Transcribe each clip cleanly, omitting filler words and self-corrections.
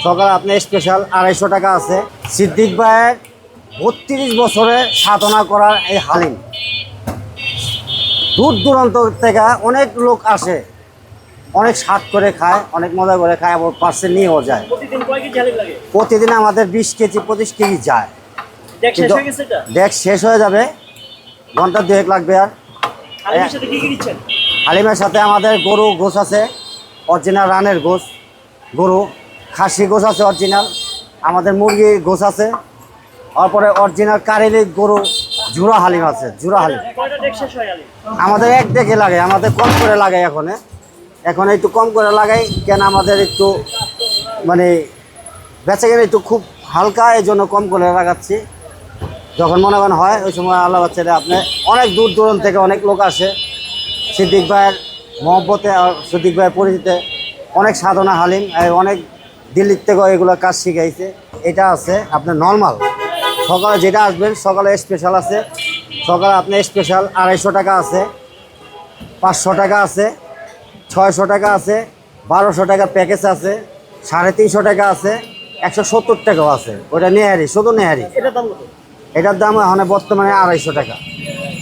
সকালে আপনার স্পেশাল 250 টাকা আছে। সিদ্দিক ভাইয়ের 32 বছরে সাধনা করার এই হালিম, দূর দূরান্ত থেকে অনেক লোক আসে, অনেক স্বাদ করে খায়, অনেক মজা করে খায়, আবার পার্সেল নিয়েও যায়। প্রতিদিন কয় কেজি হালিম লাগে? প্রতিদিন আমাদের 20 কেজি 25 কেজি যায়। দেখ শেষ হয়ে গেছে এটা? ডেক শেষ হয়ে যাবে, ঘন্টা 2 লাগবে। আর হালিমের সাথে কি কি দিচ্ছেন? হালিমের সাথে আমাদের গরু গোশ আছে, অরিজিনাল রানের গোশ, গরু খাসি গোশ আছে অরিজিনাল, আমাদের মুরগি গোশ আছে, তারপরে অরিজিনাল কারেলি গরু জুড়া হালিম আছে। জুড়া হালিম কয়টা দেখ শেষ হয় হালিম? আমাদের এক ডেকে লাগে, আমাদের কম করে লাগাই এখন একটু কম করে লাগাই, কেন আমাদের একটু মানে বেচা কেনা একটু খুব হালকা, এই জন্য কম করে লাগাচ্ছি। যখন মনে করেন হয় ওই সময় আল্লাহ বাচ্চারা আপনি অনেক দূর দূরান্ত থেকে অনেক লোক আসে সিদ্দিক ভাইয়ের মহব্বতে, সিদ্দিক ভাইয়ের পরিচিতে অনেক সাধনা হালিম, অনেক দিল্লির থেকেও এগুলো কাজ শিখাইছে। এটা আছে আপনার নর্মাল, সকালে যেটা আসবেন সকালে স্পেশাল আছে। সকালে আপনার স্পেশাল 250 টাকা আছে, 500 টাকা আছে, 600 টাকা আছে, 1200 টাকা প্যাকেজ আছে, 350 টাকা আছে, 170 টাকাও আছে। ওটা নেহারি, শুধু নেহারি। এটার দাম কত? এটার দাম এখন বর্তমানে 250 টাকা।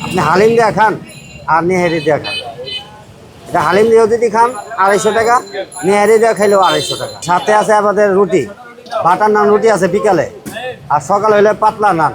আপনি হালিম দিয়ে খান আর নেহারি দিয়ে খান। এটা হালিম দিয়েও যদি খান 250 টাকা, নেহারি দিয়ে খাইলেও 250 টাকা। সাথে আছে আমাদের রুটি, বাটার নান রুটি আছে বিকালে, আর সকালে হলে পাতলা নান।